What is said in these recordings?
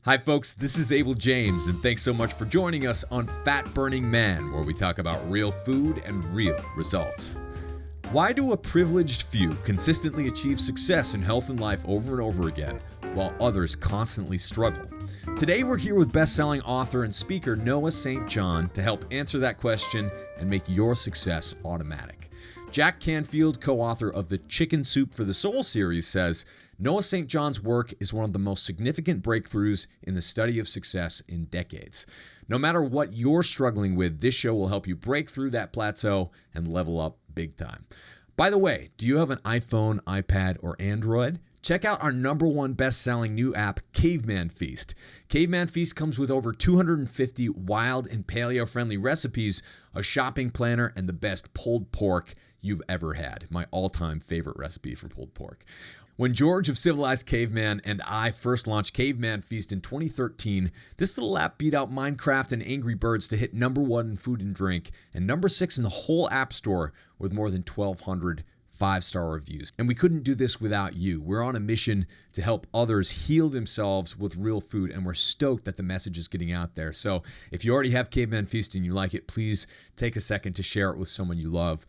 Hi folks, this is Abel James, and thanks so much for joining us on Fat Burning Man, where we talk about real food and real results. Why do a privileged few consistently achieve success in health and life over and over again, while others constantly struggle? Today we're here with best-selling author and speaker Noah St. John to help answer that question and make your success automatic. Jack Canfield, co-author of the Chicken Soup for the Soul series, says, Noah St. John's work is one of the most significant breakthroughs in the study of success in decades. No matter what you're struggling with, this show will help you break through that plateau and level up big time. By the way, do you have an iPhone, iPad, or Android? Check out our #1 best-selling new app, Caveman Feast. Caveman Feast comes with over 250 wild and paleo-friendly recipes, a shopping planner, and the best pulled pork you've ever had. My all-time favorite recipe for pulled pork. When George of Civilized Caveman and I first launched Caveman Feast in 2013, this little app beat out Minecraft and Angry Birds to hit #1 in food and drink and #6 in the whole App Store with more than 1,200 5-star reviews. And we couldn't do this without you. We're on a mission to help others heal themselves with real food, and we're stoked that the message is getting out there. So if you already have Caveman Feast and you like it, please take a second to share it with someone you love.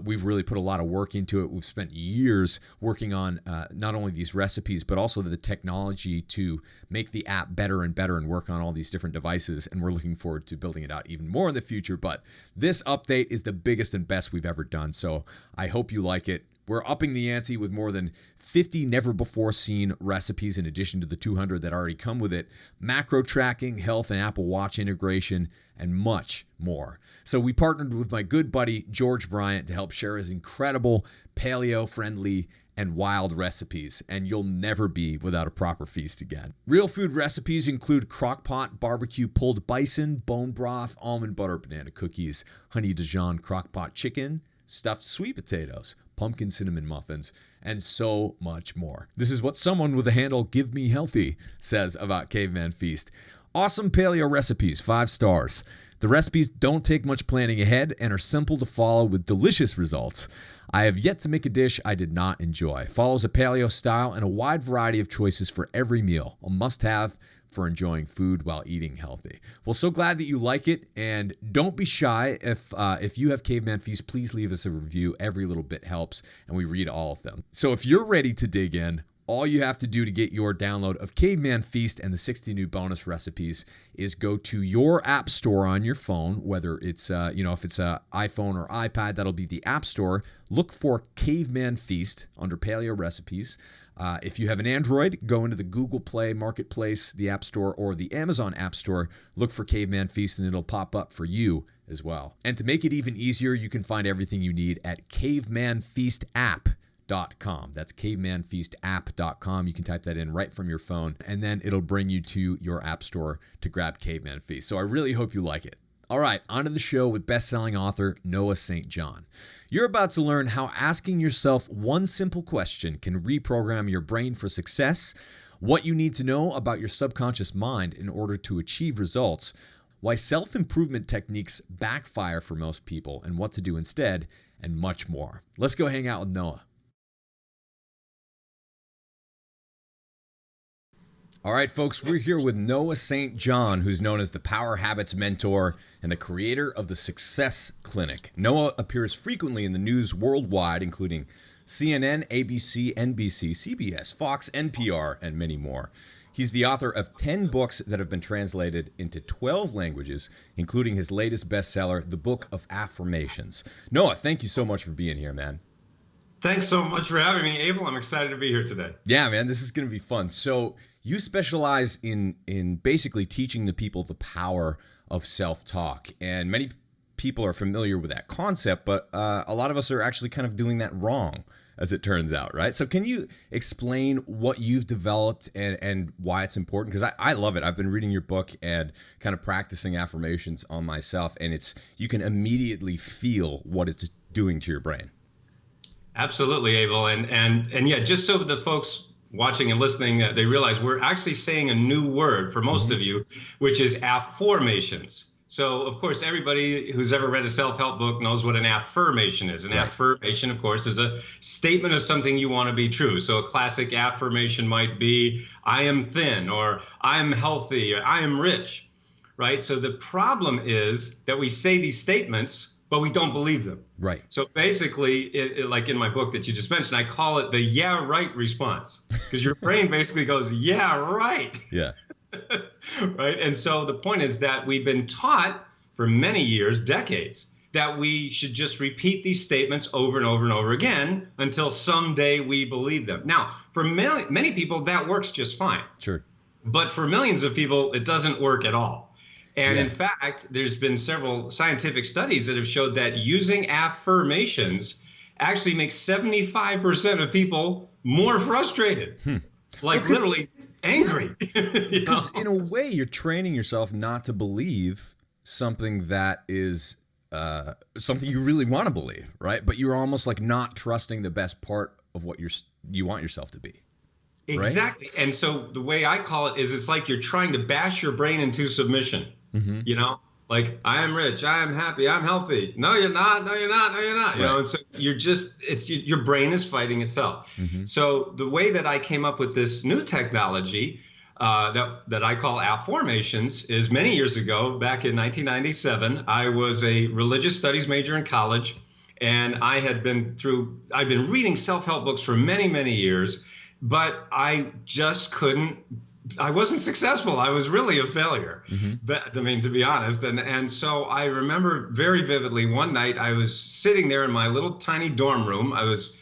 We've really put a lot of work into it. We've spent years working on not only these recipes, but also the technology to make the app better and better and work on all these different devices. And we're looking forward to building it out even more in the future. But this update is the biggest and best we've ever done. So I hope you like it. We're upping the ante with more than 50 never-before-seen recipes in addition to the 200 that already come with it, macro tracking, health and Apple Watch integration, and much more. So we partnered with my good buddy George Bryant to help share his incredible paleo-friendly and wild recipes, and you'll never be without a proper feast again. Real food recipes include crockpot barbecue pulled bison, bone broth, almond butter banana cookies, honey Dijon crockpot chicken, stuffed sweet potatoes, pumpkin cinnamon muffins, and so much more. This is what someone with the handle Give Me Healthy says about Caveman Feast. Awesome paleo recipes, 5 stars. The recipes don't take much planning ahead and are simple to follow with delicious results. I have yet to make a dish I did not enjoy. Follows a paleo style and a wide variety of choices for every meal. A must-have for enjoying food while eating healthy. Well, so glad that you like it, and don't be shy. If you have Caveman Feast, please leave us a review. Every little bit helps, and we read all of them. So if you're ready to dig in, all you have to do to get your download of Caveman Feast and the 60 new bonus recipes is go to your app store on your phone, whether it's, if it's an iPhone or iPad, that'll be the App Store. Look for Caveman Feast under Paleo Recipes. If you have an Android, go into the Google Play Marketplace, the App Store, or the Amazon App Store. Look for Caveman Feast, and it'll pop up for you as well. And to make it even easier, you can find everything you need at cavemanfeastapp.com. That's cavemanfeastapp.com. You can type that in right from your phone, and then it'll bring you to your app store to grab Caveman Feast. So I really hope you like it. All right, on to the show with best-selling author Noah St. John. You're about to learn how asking yourself one simple question can reprogram your brain for success, what you need to know about your subconscious mind in order to achieve results, why self-improvement techniques backfire for most people and what to do instead, and much more. Let's go hang out with Noah. All right, folks, we're here with Noah St. John, who's known as the Power Habits Mentor and the creator of the Success Clinic. Noah appears frequently in the news worldwide, including CNN, ABC, NBC, CBS, Fox, NPR, and many more. He's the author of 10 books that have been translated into 12 languages, including his latest bestseller, The Book of Affirmations. Noah, thank you so much for being here, man. Thanks so much for having me, Abel. I'm excited to be here today. Yeah, man, this is going to be fun. So you specialize in basically teaching the people the power of self-talk. And many people are familiar with that concept, but a lot of us are actually kind of doing that wrong, as it turns out, right? So can you explain what you've developed and why it's important? Because I love it. I've been reading your book and kind of practicing affirmations on myself, and you can immediately feel what it's doing to your brain. Absolutely, Abel. And yeah, just so the folks watching and listening, they realize we're actually saying a new word for most of you, which is affirmations. So, of course, everybody who's ever read a self-help book knows what an affirmation is. An affirmation, of course, is a statement of something you want to be true. So a classic affirmation might be, I am thin, or I am healthy, or I am rich, right? So the problem is that we say these statements, but we don't believe them. Right. So basically, like in my book that you just mentioned, I call it the yeah, right response, because your brain basically goes, yeah, right. Yeah. Right. And so the point is that we've been taught for many years, decades, that we should just repeat these statements over and over and over again until someday we believe them. Now, for many people, that works just fine. Sure. But for millions of people, it doesn't work at all. And in fact, there's been several scientific studies that have showed that using affirmations actually makes 75% of people more frustrated. Like literally angry. Because in a way, you're training yourself not to believe something that is something you really want to believe, right? But you're almost like not trusting the best part of what you want yourself to be. Exactly. Right? And so the way I call it is it's like you're trying to bash your brain into submission. You know, like, I am rich, I am happy, I'm healthy. No, you're not. No, you're not. No, you're not. You know, and so you're just, your brain is fighting itself. So the way that I came up with this new technology that I call affirmations is many years ago, back in 1997, I was a religious studies major in college, and I'd been reading self-help books for many, many years, but I just I wasn't successful. I was really a failure, to be honest. And so I remember very vividly one night I was sitting there in my little tiny dorm room. I was,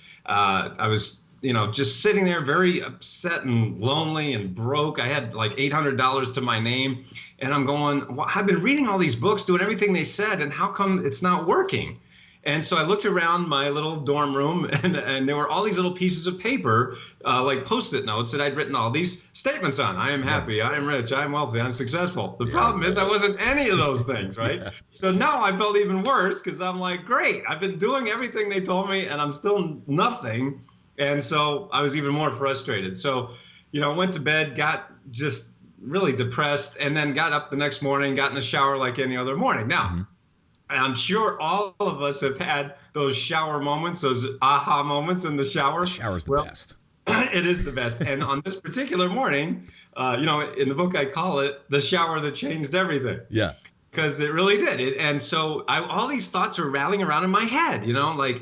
just sitting there very upset and lonely and broke. I had like $800 to my name. And I'm going, well, I've been reading all these books, doing everything they said, and how come it's not working? And so I looked around my little dorm room, and there were all these little pieces of paper, like Post-it notes that I'd written all these statements on. I am happy, I am rich, I am wealthy, I'm successful. The problem is I wasn't any of those things, right? So now I felt even worse, because I'm like, great, I've been doing everything they told me, and I'm still nothing. And so I was even more frustrated. So, I went to bed, got just really depressed, and then got up the next morning, got in the shower like any other morning. Now, I'm sure all of us have had those shower moments, those aha moments in the shower. The shower's the best. It is the best. And on this particular morning, in the book, I call it the shower that changed everything. Yeah. Because it really did. And so all these thoughts were rattling around in my head, like,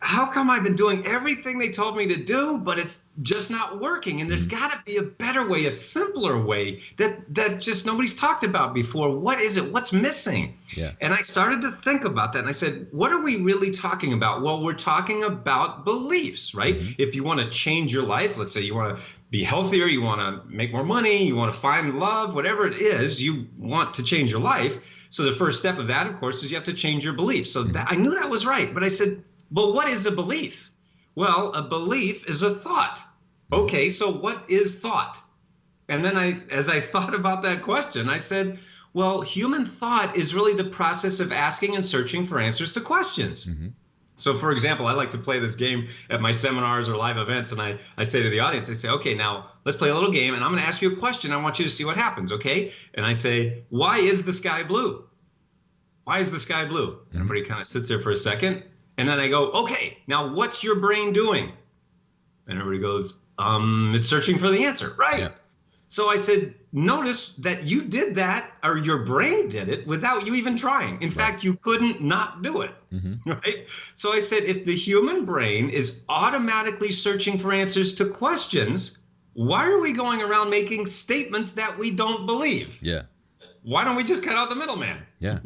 how come I've been doing everything they told me to do, but it's just not working? And there's got to be a better way, a simpler way that just nobody's talked about before. What is it? What's missing? Yeah. And I started to think about that. And I said, what are we really talking about? Well, we're talking about beliefs, right? If you want to change your life, let's say you want to be healthier, you want to make more money, you want to find love, whatever it is, you want to change your life. So the first step of that, of course, is you have to change your beliefs. So I knew that was right. But I said, well, what is a belief? Well, a belief is a thought. Okay, so what is thought? And then as I thought about that question, I said, well, human thought is really the process of asking and searching for answers to questions. So, for example, I like to play this game at my seminars or live events, and I say to the audience, I say, okay, now let's play a little game, and I'm going to ask you a question. I want you to see what happens, okay? And I say, why is the sky blue? Why is the sky blue? And everybody kind of sits there for a second. And then I go, okay, now what's your brain doing? And everybody goes, it's searching for the answer. Right. Yeah. So I said, notice that you did that, or your brain did it, without you even trying. In fact, you couldn't not do it. Right. So I said, if the human brain is automatically searching for answers to questions, why are we going around making statements that we don't believe? Yeah. Why don't we just cut out the middleman? Yeah.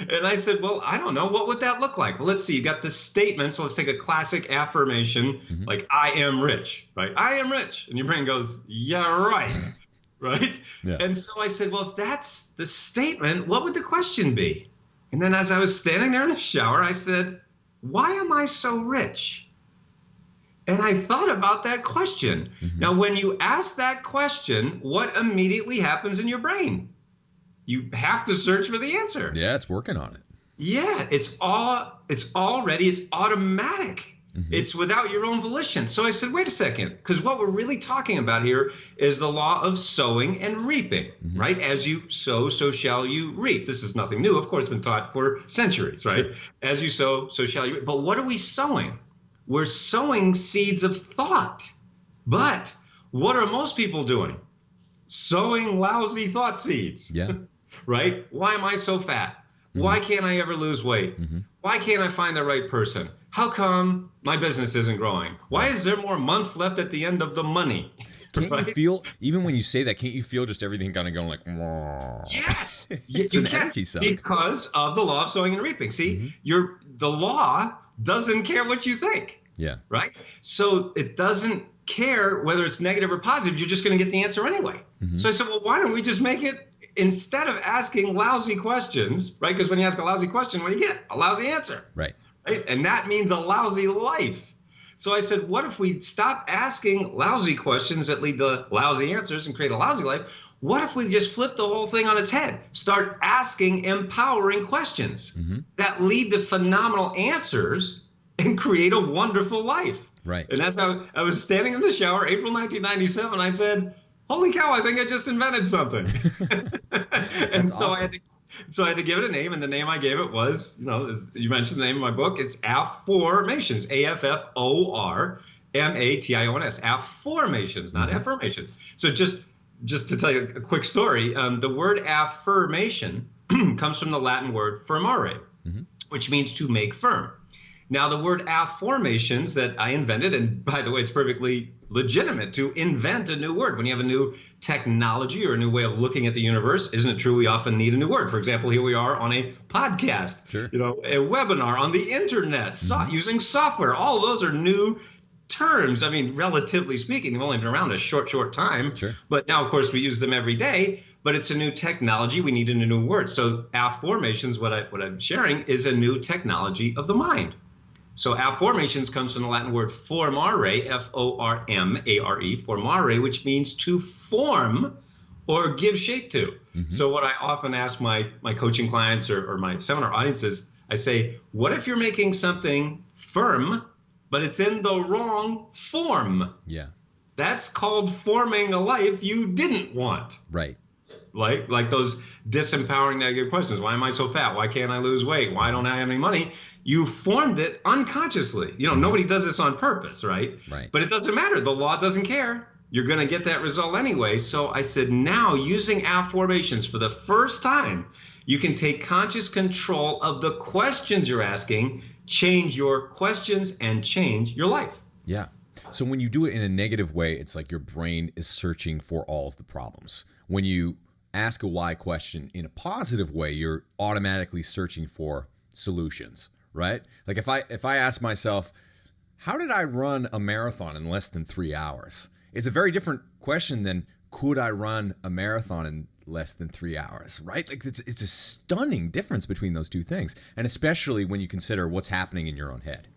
And I said, well, I don't know. What would that look like? Well, let's see. You got this statement. So let's take a classic affirmation, like, I am rich, right? I am rich. And your brain goes, yeah, right. Right? Yeah. And so I said, well, if that's the statement, what would the question be? And then as I was standing there in the shower, I said, why am I so rich? And I thought about that question. Now, when you ask that question, what immediately happens in your brain? You have to search for the answer. Yeah, it's working on it. Yeah, it's automatic. It's without your own volition. So I said, wait a second, because what we're really talking about here is the law of sowing and reaping, right? As you sow, so shall you reap. This is nothing new. Of course, it's been taught for centuries, right? Sure. As you sow, so shall you reap. But what are we sowing? We're sowing seeds of thought. But what are most people doing? Sowing lousy thought seeds. Yeah. Right? Why am I so fat? Why can't I ever lose weight? Why can't I find the right person? How come my business isn't growing? Why is there more month left at the end of the money? Can't you feel, even when you say that, can't you feel just everything kind of going like, whoa. Yes. It's an energy suck. Because of the law of sowing and reaping. See, the law doesn't care what you think. Yeah. Right? So it doesn't care whether it's negative or positive. You're just going to get the answer anyway. So I said, well, why don't we just make it, instead of asking lousy questions, right? Because when you ask a lousy question, what do you get? A lousy answer. Right. And that means a lousy life. So I said, what if we stop asking lousy questions that lead to lousy answers and create a lousy life? What if we just flip the whole thing on its head? Start asking empowering questions that lead to phenomenal answers and create a wonderful life. Right. And that's how I was standing in the shower, April 1997. I said, holy cow, I think I just invented something. And so awesome. I had to give it a name, and the name I gave it was, as you mentioned the name of my book, it's Affirmations, Affirmations, Affirmations, not affirmations. So just to tell you a quick story, the word affirmation comes from the Latin word firmare, which means to make firm. Now, the word affirmations that I invented, and by the way, it's perfectly legitimate to invent a new word. When you have a new technology or a new way of looking at the universe, isn't it true we often need a new word? For example, here we are on a podcast, a webinar, on the internet, using software. All of those are new terms. I mean, relatively speaking, they've only been around a short time. But now, of course, we use them every day. But it's a new technology. We need a new word. So affirmations, what I'm sharing, is a new technology of the mind. So affirmations comes from the Latin word formare, F-O-R-M-A-R-E, formare, which means to form or give shape to. So what I often ask my coaching clients or my seminar audiences, I say, what if you're making something firm, but it's in the wrong form? Yeah. That's called forming a life you didn't want. Right. Like those disempowering negative questions. Why am I so fat? Why can't I lose weight? Why don't I have any money? You formed it unconsciously. Nobody does this on purpose, right? But it doesn't matter. The law doesn't care. You're going to get that result anyway. So I said, now using affirmations for the first time, you can take conscious control of the questions you're asking, change your questions, and change your life. Yeah. So when you do it in a negative way, it's like your brain is searching for all of the problems. When you ask a why question in a positive way, you're automatically searching for solutions, right? Like if I ask myself, how did I run a marathon in less than 3 hours? It's a very different question than could I run a marathon in less than 3 hours, right? Like it's a stunning difference between those two things. And especially when you consider what's happening in your own head.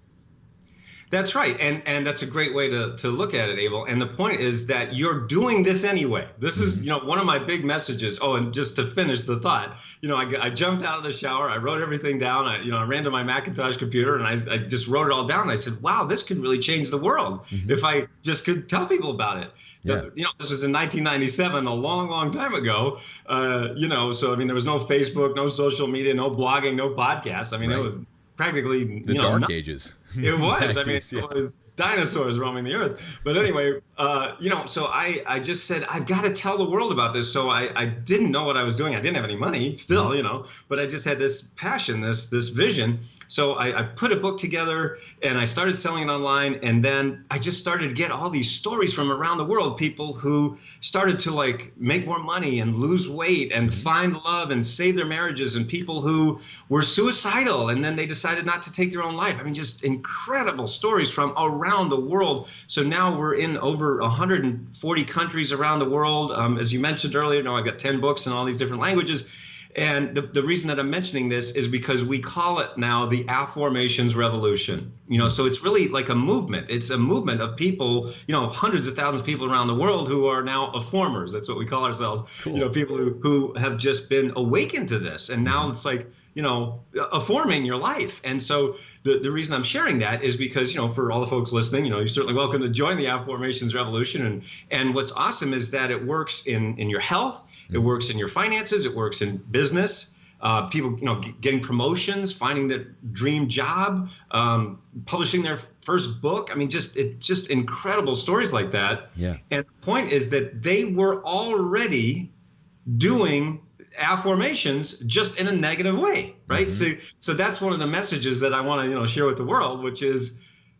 That's right. And that's a great way to look at it, Abel. And the point is that you're doing this anyway. This is, one of my big messages. Oh, and just to finish the thought, I jumped out of the shower. I wrote everything down. I ran to my Macintosh computer and I just wrote it all down. And I said, wow, this could really change the world if I just could tell people about it. Yeah. This was in 1997, a long, long time ago. So, there was no Facebook, no social media, no blogging, no podcast. It was practically the dark ages. It was. It was dinosaurs roaming the earth. But anyway, so I just said, I've got to tell the world about this. So I didn't know what I was doing. I didn't have any money still, but I just had this passion, this vision. So I put a book together and I started selling it online. And then I just started to get all these stories from around the world, people who started to make more money and lose weight and find love and save their marriages, and people who were suicidal and then they decided not to take their own life. Just incredible stories from around the world. So now we're in over 140 countries around the world. As you mentioned earlier, I've got 10 books in all these different languages. And the reason that I'm mentioning this is because we call it now the Affirmations Revolution. So it's really like a movement. It's a movement of people, hundreds of thousands of people around the world who are now affirmers. That's what we call ourselves. Cool. People who have just been awakened to this. And now it's like affirming your life. And so the reason I'm sharing that is because, for all the folks listening, you're certainly welcome to join the Affirmations Revolution. And what's awesome is that it works in your health, it works in your finances, it works in business. People, getting promotions, finding their dream job, publishing their first book. I mean, just incredible stories like that. Yeah. And the point is that they were already doing affirmations just in a negative way, right? Mm-hmm. So that's one of the messages that I want to share with the world, which is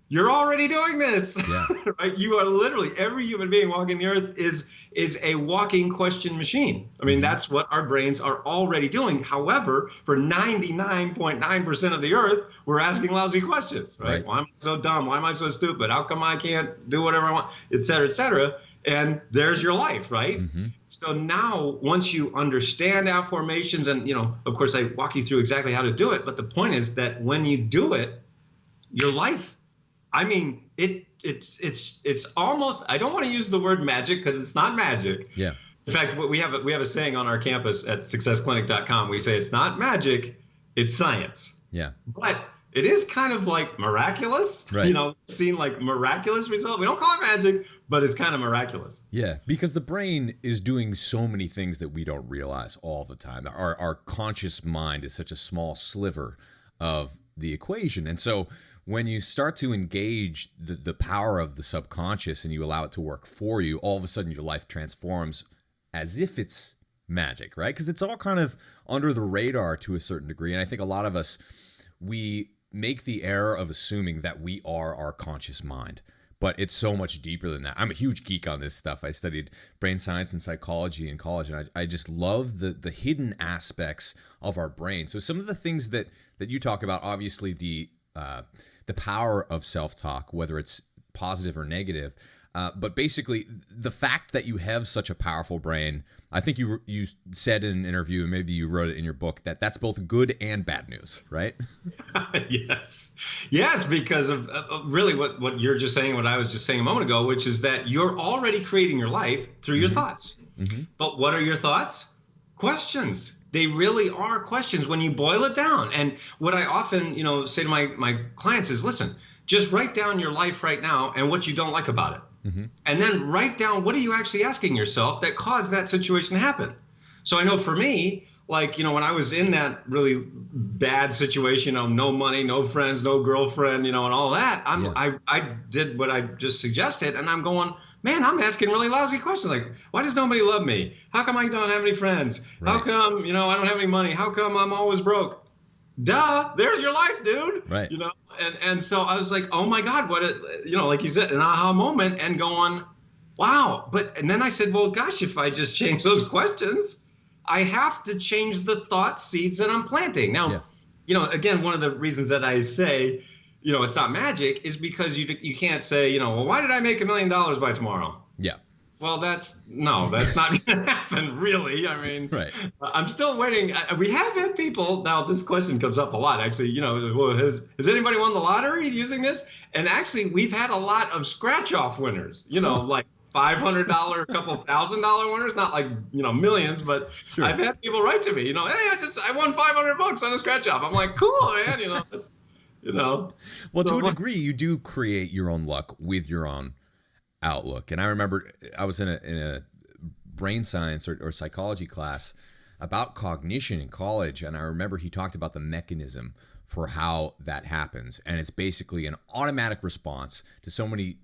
you're already doing this, yeah. right? You are literally, every human being walking the earth is a walking question machine. I mean, that's what our brains are already doing. However, for 99.9% of the earth, we're asking lousy questions, right? Why am I so dumb? Why am I so stupid? How come I can't do whatever I want, et cetera, et cetera? And there's your life, right? Mm-hmm. So now, once you understand affirmations, and, of course, I walk you through exactly how to do it. But the point is that when you do it, your life, I mean, it's almost, I don't want to use the word magic because it's not magic. Yeah. In fact, we have a saying on our campus at successclinic.com. We say it's not magic, it's science. Yeah. But it is kind of like miraculous, right. Seen like miraculous result. We don't call it magic, but it's kind of miraculous. Yeah, because the brain is doing so many things that we don't realize all the time. Our conscious mind is such a small sliver of the equation. And so when you start to engage the power of the subconscious and you allow it to work for you, all of a sudden your life transforms as if it's magic, right? Because it's all kind of under the radar to a certain degree. And I think a lot of us, we make the error of assuming that we are our conscious mind. But it's so much deeper than that. I'm a huge geek on this stuff. I studied brain science and psychology in college, and I just love the hidden aspects of our brain. So some of the things that you talk about, obviously the power of self-talk, whether it's positive or negative, but basically the fact that you have such a powerful brain, I think you said in an interview, and maybe you wrote it in your book, that's both good and bad news, right? Yes, because of really what you're just saying, what I was just saying a moment ago, which is that you're already creating your life through your thoughts. Mm-hmm. But what are your thoughts? Questions. They really are questions when you boil it down. And what I often, say to my clients is, listen, just write down your life right now and what you don't like about it. Mm-hmm. And then write down, what are you actually asking yourself that caused that situation to happen? So I know for me, when I was in that really bad situation of no money, no friends, no girlfriend, and all that, I did what I just suggested. And I'm going, man, I'm asking really lousy questions. Like, why does nobody love me? How come I don't have any friends? Right. How come, I don't have any money? How come I'm always broke? Duh, there's your life, dude. Right. And so I was like, oh my God, like you said, an aha moment, and going, wow. And then I said, well, gosh, if I just change those questions, I have to change the thought seeds that I'm planting. Now, again, one of the reasons that I say, it's not magic is because you can't say, well, why did I make $1 million by tomorrow? Yeah. Well, that's not going to happen, really. I mean, right. I'm still waiting. We have had people, now this question comes up a lot, actually, well, has anybody won the lottery using this? And actually, we've had a lot of scratch-off winners, like $500, a couple $1,000 winners, not like, millions, but sure. I've had people write to me, hey, I won $500 on a scratch-off. I'm like, cool, man, that's, Well, so, to a degree, you do create your own luck with your own outlook. And I remember I was in a brain science or psychology class about cognition in college, and I remember he talked about the mechanism for how that happens. And it's basically an automatic response to so many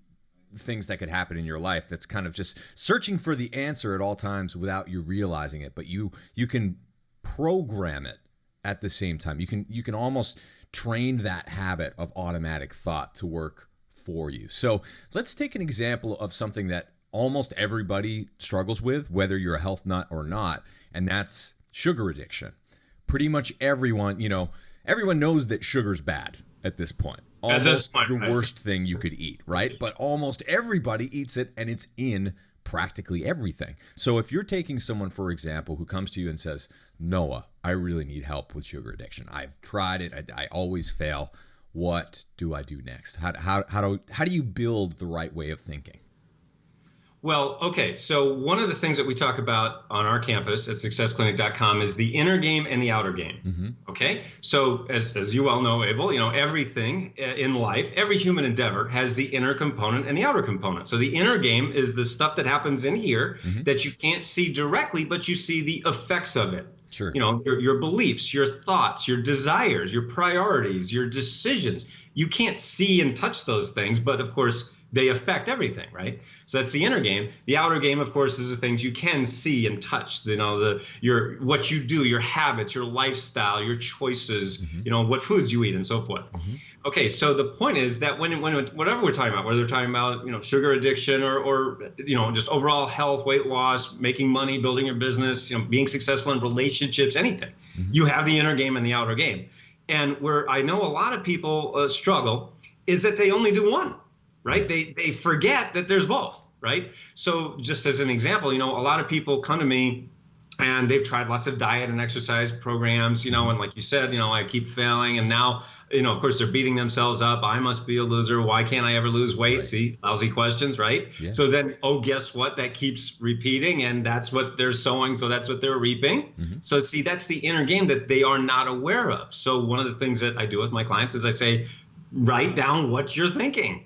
things that could happen in your life that's kind of just searching for the answer at all times without you realizing it. But you can program it at the same time. You can almost train that habit of automatic thought to work for you. So let's take an example of something that almost everybody struggles with, whether you're a health nut or not, and that's sugar addiction. Pretty much everyone knows that sugar's bad at this point. Almost the worst thing you could eat, right? But almost everybody eats it, and it's in practically everything. So if you're taking someone, for example, who comes to you and says, Noah, I really need help with sugar addiction. I've tried it. I always fail. What do I do next? How do you build the right way of thinking? Well, okay. So one of the things that we talk about on our campus at successclinic.com is the inner game and the outer game. Mm-hmm. Okay. So as you well know, Abel, everything in life, every human endeavor has the inner component and the outer component. So the inner game is the stuff that happens in here that you can't see directly, but you see the effects of it. Sure. Your beliefs, your thoughts, your desires, your priorities, your decisions. You can't see and touch those things, but of course, they affect everything, right? So that's the inner game. The outer game, of course, is the things you can see and touch. What you do, your habits, your lifestyle, your choices. What foods you eat, and so forth. Okay, so the point is that when whatever we're talking about, whether we're talking about sugar addiction or just overall health, weight loss, making money, building your business, being successful in relationships, anything, you have the inner game and the outer game. And where I know a lot of people struggle is that they only do one. Right? They forget that there's both, right? So just as an example, a lot of people come to me and they've tried lots of diet and exercise programs, and like you said, I keep failing. And now, of course, they're beating themselves up. I must be a loser. Why can't I ever lose weight? Right. See, lousy questions, right? Yeah. So then, guess what? That keeps repeating, and that's what they're sowing. So that's what they're reaping. So see, that's the inner game that they are not aware of. So one of the things that I do with my clients is I say, write down what you're thinking.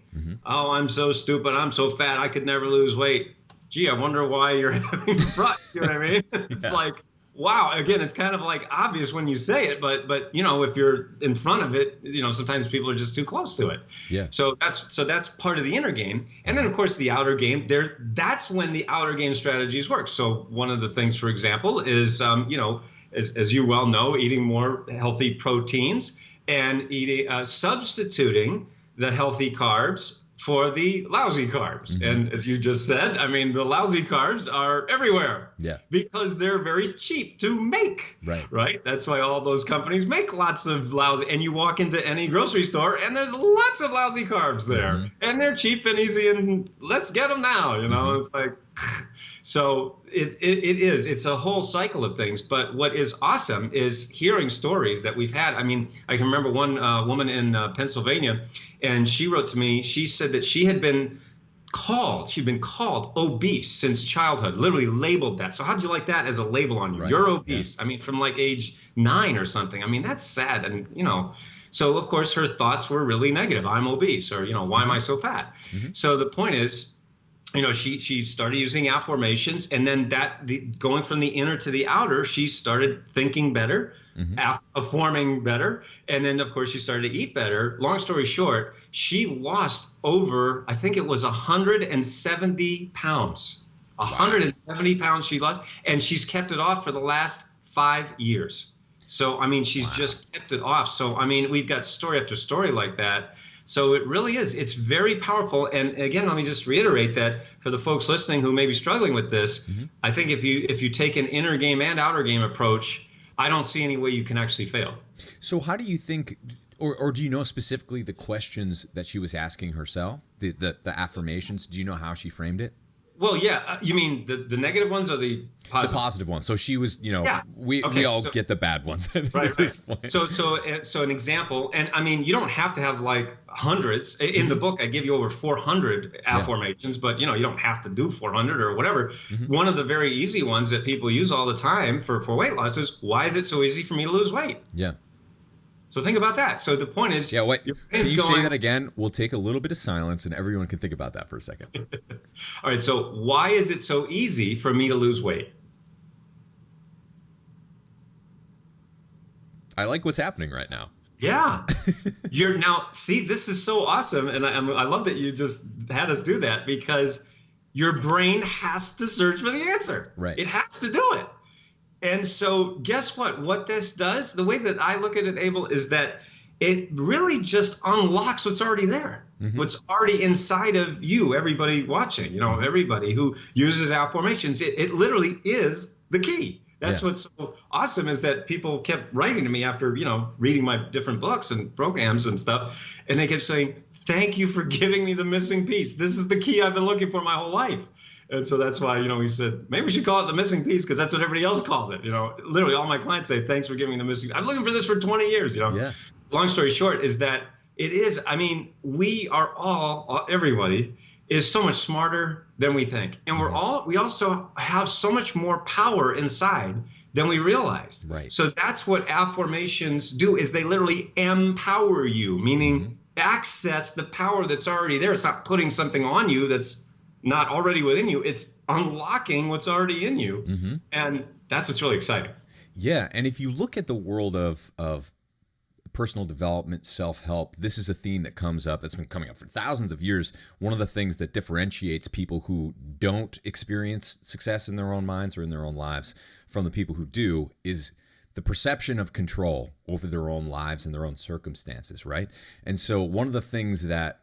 Oh, I'm so stupid. I'm so fat. I could never lose weight. Gee, I wonder why you're having a front. You know what I mean? It's like, wow. Again, it's kind of like obvious when you say it, but if you're in front of it, sometimes people are just too close to it. Yeah. So that's part of the inner game. And then of course the outer game that's when the outer game strategies work. So one of the things, for example, is, as you well know, eating more healthy proteins and substituting the healthy carbs for the lousy carbs. And as you just said, the lousy carbs are everywhere. Yeah. Because they're very cheap to make. Right. That's why all those companies make lots of lousy. And you walk into any grocery store and there's lots of lousy carbs there. And they're cheap and easy and let's get them now. It's like... So it's a whole cycle of things. But what is awesome is hearing stories that we've had. I can remember one woman in Pennsylvania, and she wrote to me. She said that she'd been called obese since childhood, literally labeled that. So how'd you like that as a label on you? Right. You're obese. Yeah. From like age 9 or something. That's sad. And, so of course her thoughts were really negative. I'm obese, or, why am I so fat? So the point is, she started using affirmations, and then going from the inner to the outer, she started thinking better, affirming better, and then of course she started to eat better. Long story short, she lost over, I think it was 170 pounds. 170 pounds she lost, and she's kept it off for the last 5 years. So she's just kept it off. So we've got story after story like that. So it really is. It's very powerful. And again, let me just reiterate that for the folks listening who may be struggling with this, I think if you take an inner game and outer game approach, I don't see any way you can actually fail. So how do you think, or do you know specifically the questions that she was asking herself, the affirmations? Do you know how she framed it? Well, yeah. You mean the negative ones or the positive? The positive ones. So she was, we all get the bad ones at this point. So an example, and you don't have to have like hundreds. In the book, I give you over 400 affirmations, but you don't have to do 400 or whatever. One of the very easy ones that people use all the time for weight loss is, why is it so easy for me to lose weight? Yeah. So think about that. So the point is, can you say that again? We'll take a little bit of silence and everyone can think about that for a second. All right. So why is it so easy for me to lose weight? I like what's happening right now. Yeah. See, this is so awesome. And I love that you just had us do that, because your brain has to search for the answer. Right. It has to do it. And so guess what? What this does, the way that I look at it, Abel, is that it really just unlocks what's already there, what's already inside of you, everybody watching, everybody who uses affirmations. It literally is the key. That's what's so awesome, is that people kept writing to me after, reading my different books and programs and stuff. And they kept saying, thank you for giving me the missing piece. This is the key I've been looking for my whole life. And so that's why, we said, maybe we should call it the missing piece, because that's what everybody else calls it. Literally all my clients say, thanks for giving me the missing. I'm looking for this for 20 years, Yeah. Long story short is that it is, we are everybody is so much smarter than we think. And we also have so much more power inside than we realized. Right. So that's what affirmations do, is they literally empower you, meaning access the power that's already there. It's not putting something on you that's not already within you. It's unlocking what's already in you. And that's what's really exciting. Yeah. And if you look at the world of personal development, self-help, this is a theme that comes up, that's been coming up for thousands of years. One of the things that differentiates people who don't experience success in their own minds or in their own lives from the people who do is the perception of control over their own lives and their own circumstances, right? And so one of the things that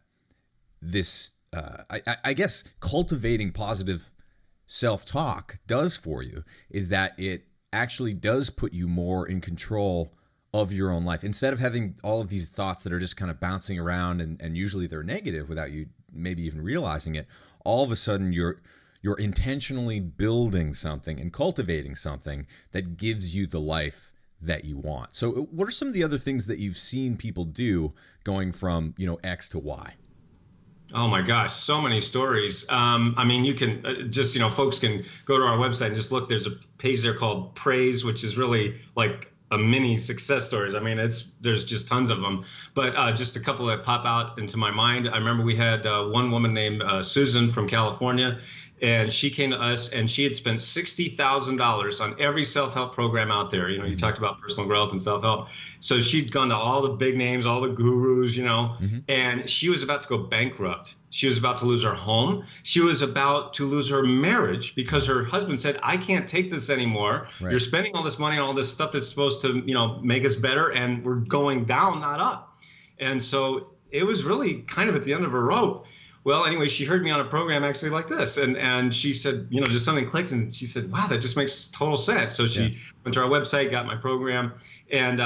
this, I guess, cultivating positive self-talk does for you is that it actually does put you more in control of your own life. Instead of having all of these thoughts that are just kind of bouncing around and usually they're negative without you maybe even realizing it, all of a sudden you're intentionally building something and cultivating something that gives you the life that you want. So what are some of the other things that you've seen people do going from, X to Y? Oh my gosh, so many stories. I mean, you can just, folks can go to our website and just look. There's a page there called Praise, which is really like a mini success stories. I mean, there's just tons of them, but just a couple that pop out into my mind. I remember we had one woman named Susan from California, and she came to us and she had spent $60,000 on every self-help program out there. You talked about personal growth and self-help. So she'd gone to all the big names, all the gurus, and she was about to go bankrupt. She was about to lose her home. She was about to lose her marriage because her husband said, I can't take this anymore. Right. You're spending all this money on all this stuff that's supposed to, make us better, and we're going down, not up. And so it was really kind of at the end of her rope. Well, anyway, she heard me on a program actually like this, and she said, just something clicked, and she said, wow, that just makes total sense. So she went to our website, got my program, and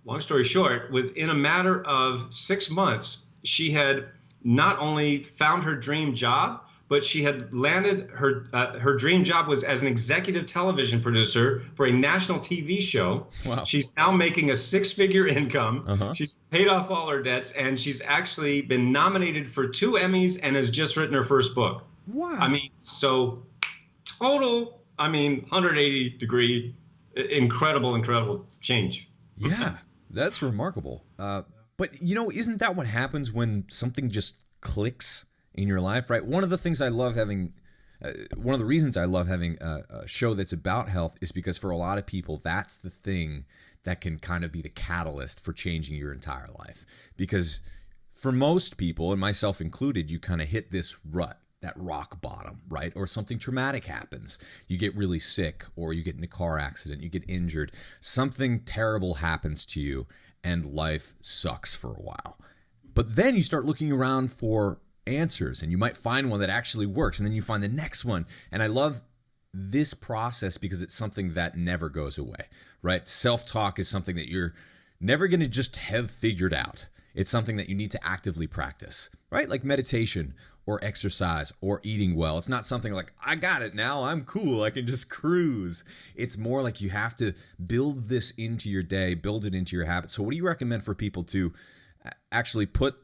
long story short, within a matter of 6 months, she had not only found her dream job, but she had landed her dream job was as an executive television producer for a national TV show. Wow. She's now making a 6-figure income. She's paid off all her debts, and she's actually been nominated for 2 Emmys and has just written her first book. Wow. I mean, so total, 180-degree, incredible change. Yeah, that's remarkable. But, isn't that what happens when something just clicks in your life, right? One of the reasons I love having a show that's about health is because for a lot of people, that's the thing that can kind of be the catalyst for changing your entire life. Because for most people, and myself included, you kind of hit this rut, that rock bottom, right? Or something traumatic happens. You get really sick, or you get in a car accident, you get injured. Something terrible happens to you, and life sucks for a while. But then you start looking around for answers, and you might find one that actually works, and then you find the next one. And I love this process because it's something that never goes away, right? Self-talk is something that you're never going to just have figured out. It's something that you need to actively practice, right? Like meditation or exercise or eating well. It's not something like, I got it now, I'm cool, I can just cruise. It's more like you have to build this into your day, build it into your habits. So what do you recommend for people to actually put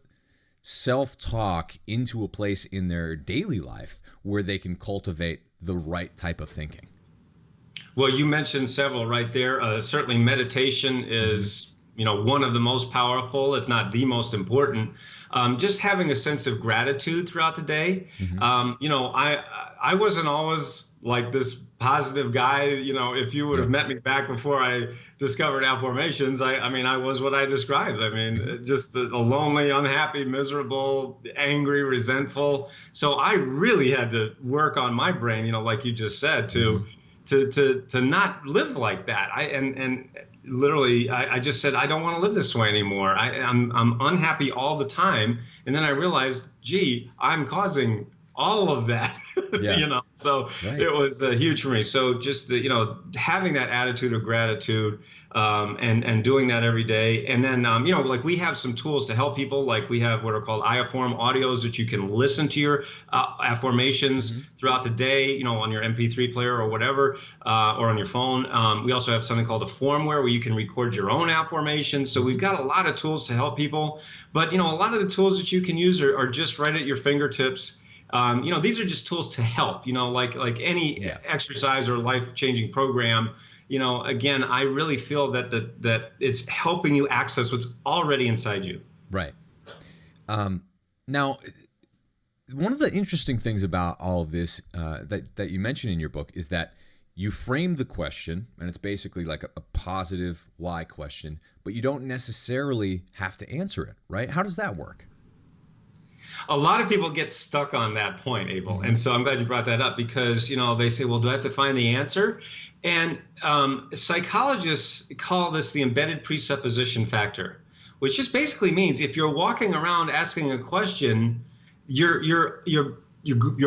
self-talk into a place in their daily life where they can cultivate the right type of thinking? Well, you mentioned several right there. Certainly meditation is, one of the most powerful, if not the most important. Just having a sense of gratitude throughout the day. I wasn't always like this positive guy. If you would have met me back before I discovered affirmations, I was what I described. Just a lonely, unhappy, miserable, angry, resentful. So I really had to work on my brain, like you just said, to not live like that. I just said, I don't want to live this way anymore. I'm unhappy all the time. And then I realized, I'm causing all of that, so right. It was huge for me. So just, having that attitude of gratitude, and doing that every day. And then, like we have some tools to help people, like we have what are called iAfform audios that you can listen to your affirmations throughout the day, on your MP3 player or whatever, or on your phone. We also have something called a Formware where you can record your own affirmations. So we've got a lot of tools to help people, but a lot of the tools that you can use are just right at your fingertips. These are just tools to help, like any exercise or life-changing program. Again, I really feel that it's helping you access what's already inside you. Right. Now, one of the interesting things about all of this that you mentioned in your book is that you frame the question, and it's basically like a positive why question, but you don't necessarily have to answer it, right? How does that work? A lot of people get stuck on that point, Abel. Mm-hmm. And so I'm glad you brought that up because, they say, well, do I have to find the answer? And psychologists call this the embedded presupposition factor, which just basically means if you're walking around asking a question, your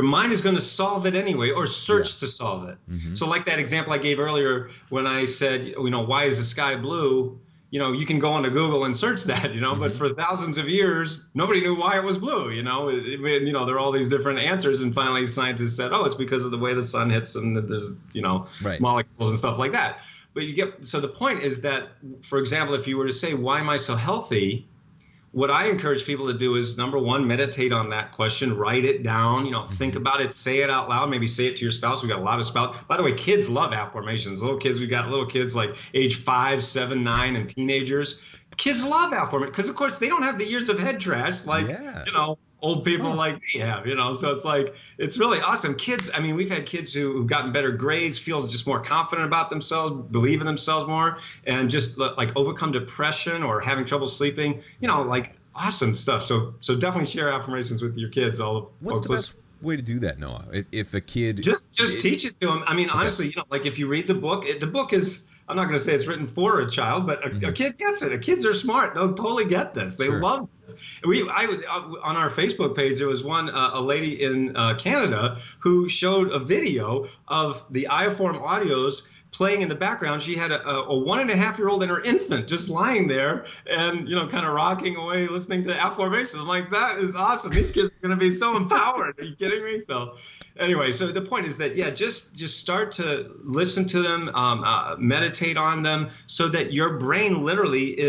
mind is going to solve it anyway or search to solve it. Mm-hmm. So like that example I gave earlier when I said, why is the sky blue? You can go onto Google and search that, mm-hmm. but for thousands of years, nobody knew why it was blue. There are all these different answers. And finally, scientists said, it's because of the way the sun hits and there's, molecules and stuff like that. But so the point is that, for example, if you were to say, why am I so healthy? What I encourage people to do is, number one, meditate on that question, write it down, think about it, say it out loud, maybe say it to your spouse. We've got a lot of spouses. By the way, kids love affirmations. We've got little kids like age 5, 7, 9, and teenagers. Kids love affirmations because, of course, they don't have the years of head trash like, old people like me have, so it's like, it's really awesome. Kids, we've had kids who've gotten better grades, feel just more confident about themselves, believe in themselves more, and just like overcome depression or having trouble sleeping, like awesome stuff. So definitely share affirmations with your kids. What's the best way to do that, Noah? If a kid... Just teach it to them. Honestly, like if you read the book is... I'm not going to say it's written for a child, but a kid gets it. Kids are smart. They'll totally get this. They love this. On our Facebook page, there was a lady in Canada who showed a video of the Ioform audios playing in the background. She had a 1.5-year-old and her infant just lying there and, kind of rocking away, listening to affirmations. I'm like, that is awesome. These kids are going to be so empowered. Are you kidding me? So anyway, so the point is that, just start to listen to them, meditate on them so that your brain literally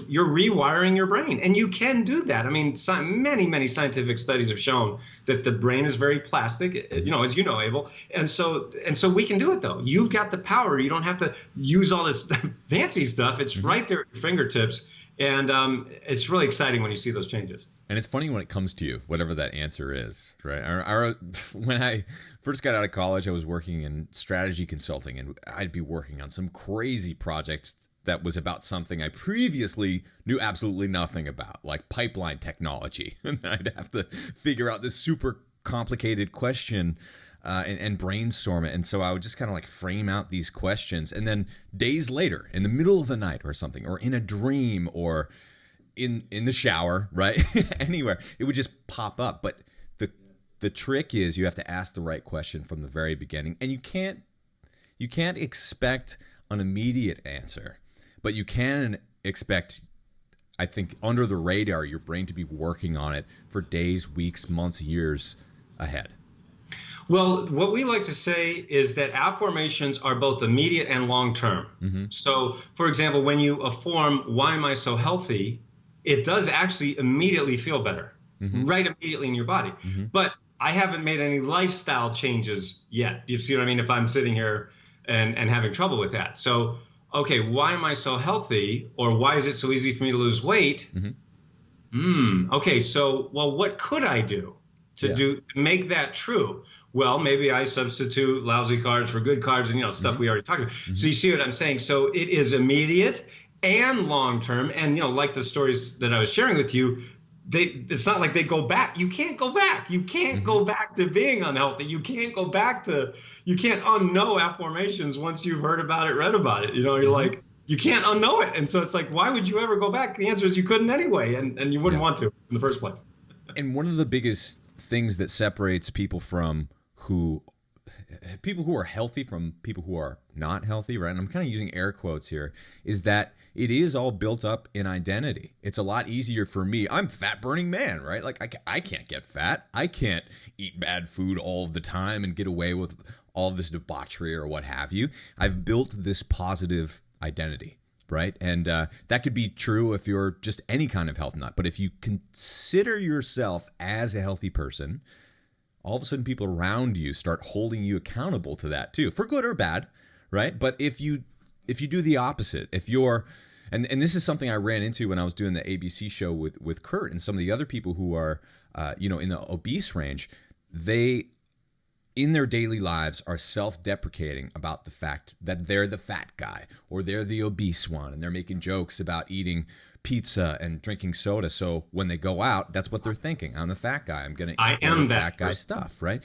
you're rewiring your brain. And you can do that. Many, many scientific studies have shown that the brain is very plastic, as you know, Abel. And so we can do it, though. You've got the power. You don't have to use all this fancy stuff. It's right there at your fingertips. And it's really exciting when you see those changes. And it's funny when it comes to you, whatever that answer is, right? When I first got out of college, I was working in strategy consulting, and I'd be working on some crazy project that was about something I previously knew absolutely nothing about, like pipeline technology. And I'd have to figure out this super complicated question and brainstorm it. And so I would just kind of like frame out these questions. And then days later, in the middle of the night or something, or in a dream or in the shower, right? Anywhere, it would just pop up. But the trick is you have to ask the right question from the very beginning. And you can't expect an immediate answer, but you can expect, I think, under the radar, your brain to be working on it for days, weeks, months, years ahead. Well, what we like to say is that affirmations are both immediate and long-term. Mm-hmm. So, for example, when you affirm, why am I so healthy? It does actually immediately feel better, right immediately in your body. Mm-hmm. But I haven't made any lifestyle changes yet. You see what I mean? If I'm sitting here and having trouble with that. So, okay, why am I so healthy? Or why is it so easy for me to lose weight? Mm-hmm. Okay, so, well, what could I do to make that true? Well, maybe I substitute lousy carbs for good carbs and, stuff we already talked about. Mm-hmm. So you see what I'm saying? So it is immediate and long-term. And, like the stories that I was sharing with you, it's not like they go back. You can't go back. You can't go back to being unhealthy. You can't go back you can't unknow affirmations once you've heard about it, read about it. You're like, you can't unknow it. And so it's like, why would you ever go back? The answer is you couldn't anyway. And you wouldn't want to in the first place. And one of the biggest things that separates people who are healthy from people who are not healthy, right? And I'm kind of using air quotes here, is that it is all built up in identity. It's a lot easier for me. I'm fat burning man, right? Like I can't get fat. I can't eat bad food all the time and get away with all this debauchery or what have you. I've built this positive identity, right? And that could be true if you're just any kind of health nut. But if you consider yourself as a healthy person, all of a sudden people around you start holding you accountable to that too, for good or bad, right? But if you do the opposite, if you're, and this is something I ran into when I was doing the ABC show with Kurt and some of the other people who are, in the obese range, they, in their daily lives, are self-deprecating about the fact that they're the fat guy or they're the obese one, and they're making jokes about eating pizza and drinking soda. So when they go out, that's what they're thinking. I'm the fat guy. I'm going to eat the fat guy stuff, right?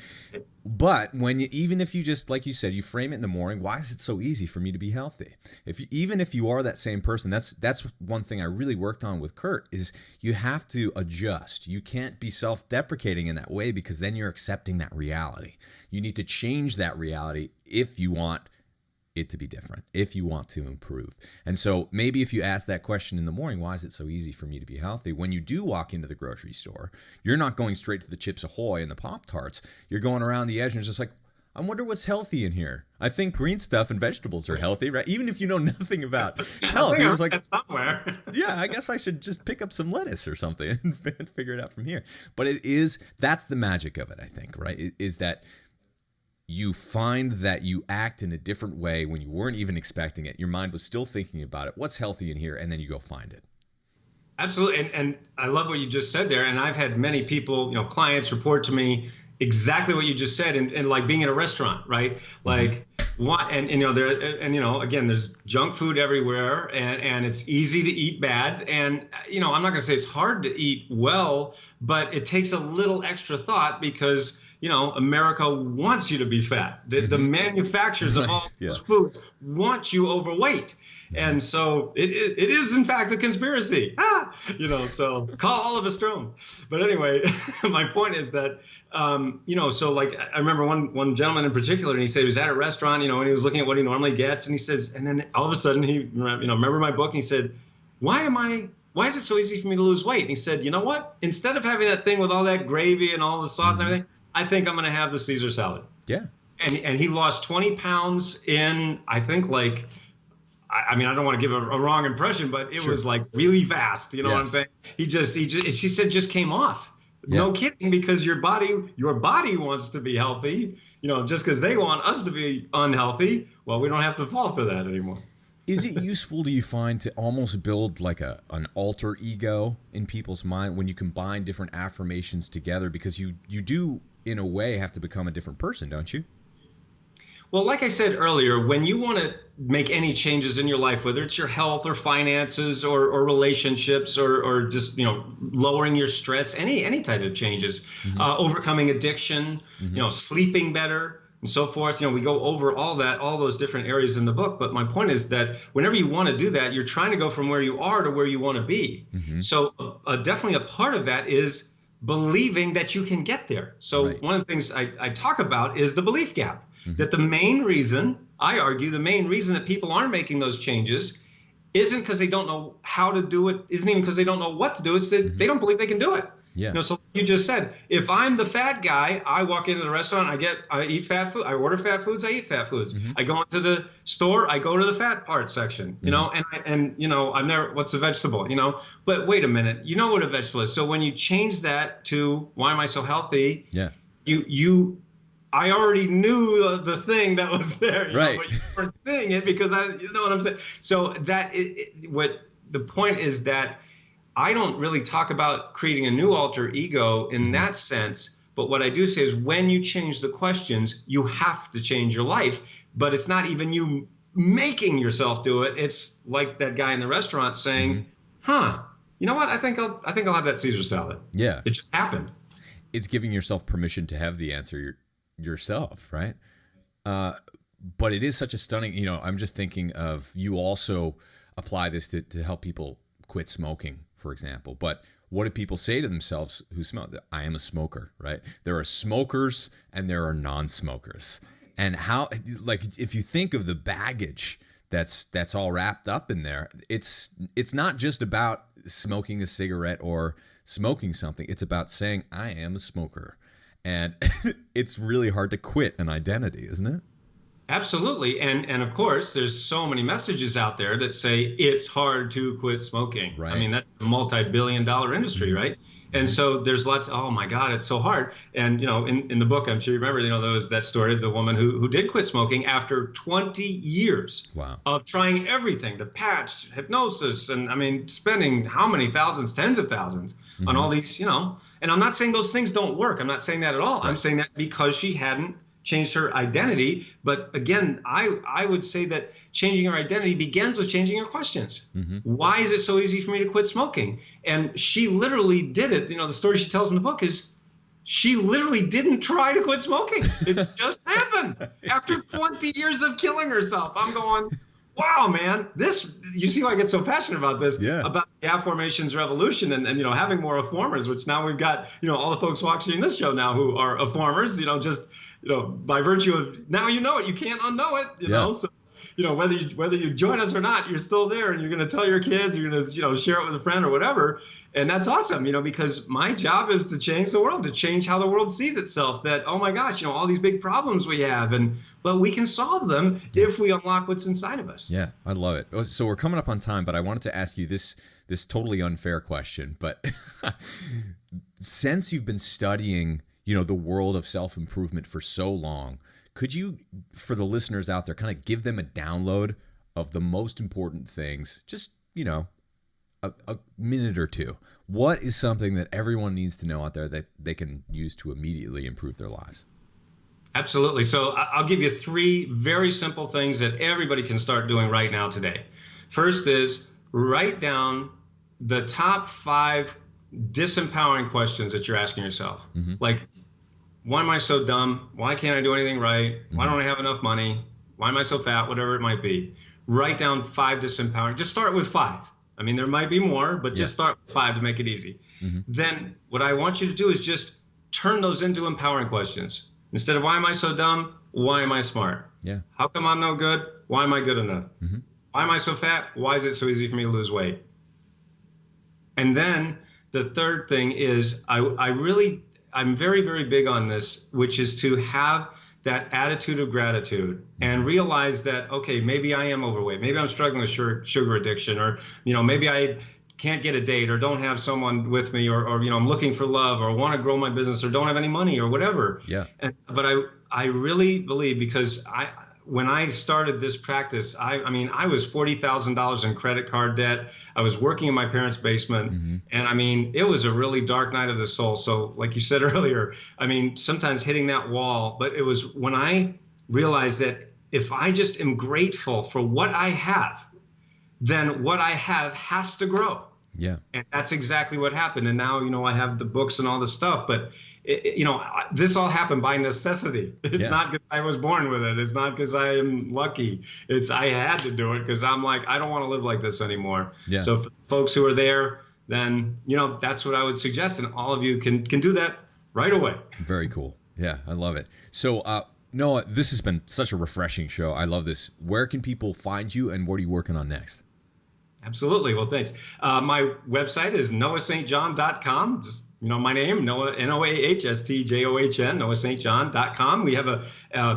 But even if you just, like you said, you frame it in the morning, why is it so easy for me to be healthy? Even if you are that same person, that's one thing I really worked on with Kurt, is you have to adjust. You can't be self-deprecating in that way, because then you're accepting that reality. You need to change that reality if you want it to be different, if you want to improve. And so maybe if you ask that question in the morning, why is it so easy for me to be healthy? When you do walk into the grocery store, you're not going straight to the Chips Ahoy and the Pop-Tarts. You're going around the edge and it's just like, I wonder what's healthy in here. I think green stuff and vegetables are healthy, right? Even if you know nothing about health, you're just like, somewhere. Yeah, I guess I should just pick up some lettuce or something and figure it out from here. But that's the magic of it, I think, right? Is that you find that you act in a different way when you weren't even expecting it. Your mind was still thinking about it. What's healthy in here? And then you go find it. Absolutely. And I love what you just said there. And I've had many people, clients report to me exactly what you just said. And like being in a restaurant, right? Like what, again, there's junk food everywhere, and it's easy to eat bad. And, I'm not going to say it's hard to eat well, but it takes a little extra thought, because America wants you to be fat. The manufacturers of all those foods want you overweight. And so it is, in fact, a conspiracy. So call Oliver Stone. But anyway, my point is that, so like I remember one gentleman in particular, and he said he was at a restaurant, and he was looking at what he normally gets. And he says, and then all of a sudden he, remember my book, and he said, why is it so easy for me to lose weight? And he said, you know what? Instead of having that thing with all that gravy and all the sauce and everything, I think I'm going to have the Caesar salad. Yeah. And he lost 20 pounds in, I think, like, I don't want to give a wrong impression, but it was like really fast. You know what I'm saying? She said, just came off. Yeah. No kidding, because your body wants to be healthy, just because they want us to be unhealthy. Well, we don't have to fall for that anymore. Is it useful, do you find, to almost build like an alter ego in people's mind when you combine different affirmations together? Because you do, in a way, have to become a different person, don't you? Well, like I said earlier, when you want to make any changes in your life, whether it's your health or finances or relationships or just, lowering your stress, any type of changes, overcoming addiction, sleeping better and so forth. We go over all those different areas in the book. But my point is that whenever you want to do that, you're trying to go from where you are to where you want to be. So definitely a part of that is believing that you can get there. So one of the things I talk about is the belief gap. That the main reason that people aren't making those changes isn't because they don't know how to do it, isn't even because they don't know what to do, it's that they don't believe they can do it. Yeah. So like you just said, if I'm the fat guy, I walk into the restaurant, I eat fat food, I order fat foods, I eat fat foods. I go into the store, I go to the fat part section, and I'm never, what's a vegetable, but wait a minute, you know what a vegetable is. So when you change that to why am I so healthy? Yeah. I already knew the thing that was there, but you weren't seeing it because you know what I'm saying? So what the point is that I don't really talk about creating a new alter ego in that sense. But what I do say is when you change the questions, you have to change your life. But it's not even you making yourself do it. It's like that guy in the restaurant saying, you know what? I think I'll have that Caesar salad. Yeah. It just happened. It's giving yourself permission to have the answer yourself, right? But it is such a stunning, I'm just thinking of, you also apply this to help people quit smoking, for example. But what do people say to themselves who smoke? I am a smoker, right? There are smokers and there are non-smokers. And how, like, if you think of the baggage that's all wrapped up in there, it's not just about smoking a cigarette or smoking something. It's about saying, I am a smoker. And it's really hard to quit an identity, isn't it? Absolutely. And of course, there's so many messages out there that say it's hard to quit smoking. Right. I mean, that's a multi-billion-dollar industry, right? And so there's lots, oh my God, it's so hard. And, in the book, I'm sure you remember, there was that story of the woman who did quit smoking after 20 years of trying everything, the patch, hypnosis, and I mean, spending how many thousands, tens of thousands on all these, and I'm not saying those things don't work. I'm not saying that at all. Right. I'm saying that because she hadn't changed her identity. But again, I would say that changing your identity begins with changing your questions. Why is it so easy for me to quit smoking? And she literally did it. The story she tells in the book is she literally didn't try to quit smoking. It just happened after 20 years of killing herself. I'm going, wow, man, you see why I get so passionate about this, about the Affirmations Revolution and having more Affirmers, which now we've got, all the folks watching this show now who are Affirmers, just by virtue of now you know it, you can't unknow it, know. So, whether you join us or not, you're still there, and you're going to tell your kids, you're going to share it with a friend or whatever, and that's awesome, because my job is to change the world, to change how the world sees itself. That oh my gosh, all these big problems we have, but we can solve them if we unlock what's inside of us. Yeah, I love it. So we're coming up on time, but I wanted to ask you this totally unfair question, but since you've been studying the world of self-improvement for so long, could you, for the listeners out there, kind of give them a download of the most important things, just, a minute or two? What is something that everyone needs to know out there that they can use to immediately improve their lives? Absolutely. So I'll give you 3 very simple things that everybody can start doing right now today. First is write down the top 5 disempowering questions that you're asking yourself. Like, why am I so dumb? Why can't I do anything right? Why don't I have enough money? Why am I so fat? Whatever it might be. Write down 5 disempowering. Just start with 5. I mean, there might be more, but just start with 5 to make it easy. Then what I want you to do is just turn those into empowering questions. Instead of why am I so dumb? Why am I smart? How come I'm no good? Why am I good enough? Why am I so fat? Why is it so easy for me to lose weight? And then the third thing is I'm very, very big on this, which is to have that attitude of gratitude and realize that, okay, maybe I am overweight. Maybe I'm struggling with sugar addiction, or, maybe I can't get a date or don't have someone with me, or I'm looking for love, or want to grow my business, or don't have any money, or whatever. But I really believe, because when I started this practice, I was $40,000 in credit card debt. I was working in my parents' basement. And it was a really dark night of the soul. So like you said earlier, sometimes hitting that wall, but it was when I realized that if I just am grateful for what I have, then what I have has to grow. And that's exactly what happened. And now, I have the books and all this stuff, but this all happened by necessity. It's not because I was born with it. It's not because I am lucky. I had to do it because I'm like, I don't want to live like this anymore. So for folks who are there, then, that's what I would suggest. And all of you can do that right away. Very cool. Yeah, I love it. So, Noah, this has been such a refreshing show. I love this. Where can people find you, and what are you working on next? Absolutely. Well, thanks. My website is noahstjohn.com. Just my name, Noah, NOAHSTJOHN, noahstjohn.com. We have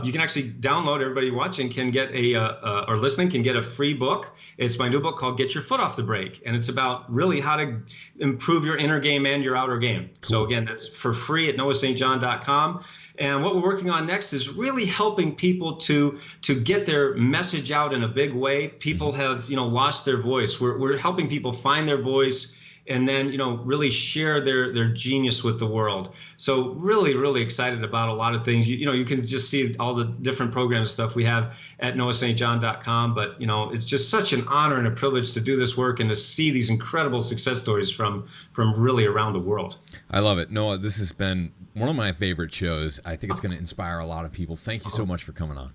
you can actually download, everybody watching can get or listening can get a free book. It's my new book called Get Your Foot Off the Brake. And it's about really how to improve your inner game and your outer game. Cool. So again, that's for free at noahstjohn.com. And what we're working on next is really helping people to get their message out in a big way. People have, lost their voice. We're helping people find their voice and then, really share their genius with the world. So really, really excited about a lot of things. You can just see all the different programs stuff we have at noahstjohn.com. But, it's just such an honor and a privilege to do this work and to see these incredible success stories from really around the world. I love it. Noah, this has been one of my favorite shows. I think it's going to inspire a lot of people. Thank you so much for coming on.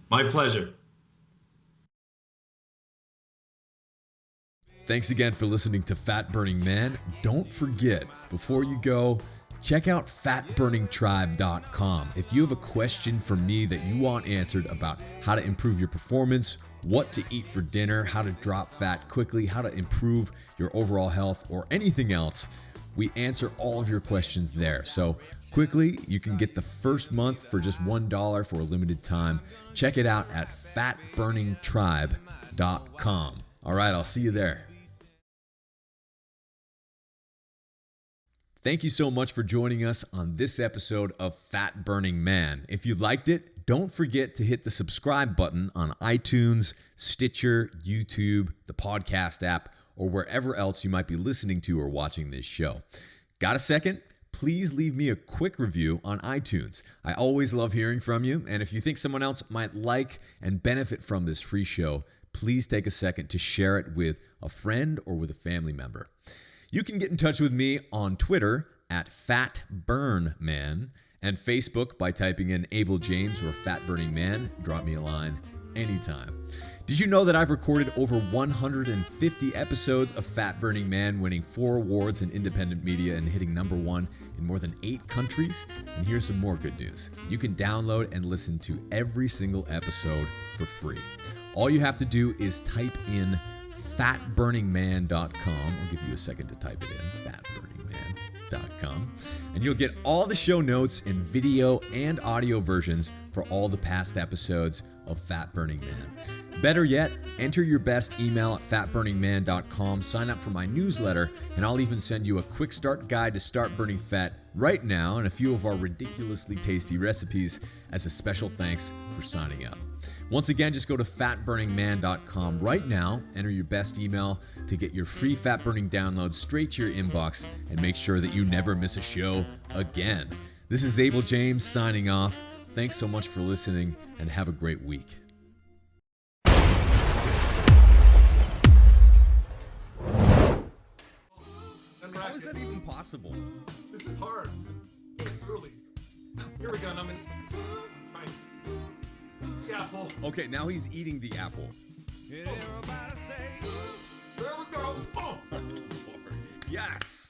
My pleasure. Thanks again for listening to Fat Burning Man. Don't forget, before you go, check out fatburningtribe.com. If you have a question for me that you want answered about how to improve your performance, what to eat for dinner, how to drop fat quickly, how to improve your overall health, or anything else, we answer all of your questions there. So Quickly, you can get the first month for just $1 for a limited time. Check it out at fatburningtribe.com. All right, I'll see you there. Thank you so much for joining us on this episode of Fat Burning Man. If you liked it, don't forget to hit the subscribe button on iTunes, Stitcher, YouTube, the podcast app, or wherever else you might be listening to or watching this show. Got a second? Please leave me a quick review on iTunes. I always love hearing from you, and if you think someone else might like and benefit from this free show, please take a second to share it with a friend or with a family member. You can get in touch with me on Twitter at FatBurnMan and Facebook by typing in Abel James or Fat Burning Man. Drop me a line anytime. Did you know that I've recorded over 150 episodes of Fat Burning Man, winning 4 awards in independent media and hitting #1 in more than 8 countries? And here's some more good news. You can download and listen to every single episode for free. All you have to do is type in fatburningman.com. I'll give you a second to type it in, fatburningman.com. And you'll get all the show notes in video and audio versions for all the past episodes of Fat Burning Man. Better yet, enter your best email at fatburningman.com, sign up for my newsletter, and I'll even send you a quick start guide to start burning fat right now and a few of our ridiculously tasty recipes as a special thanks for signing up. Once again, just go to fatburningman.com right now, enter your best email to get your free fat burning download straight to your inbox, and make sure that you never miss a show again. This is Abel James signing off. Thanks so much for listening, and have a great week. How is that even possible? This is hard. Early. Here we go. I'm in. Fine. The apple. Okay, now he's eating the apple. There we go. Oh. Yes.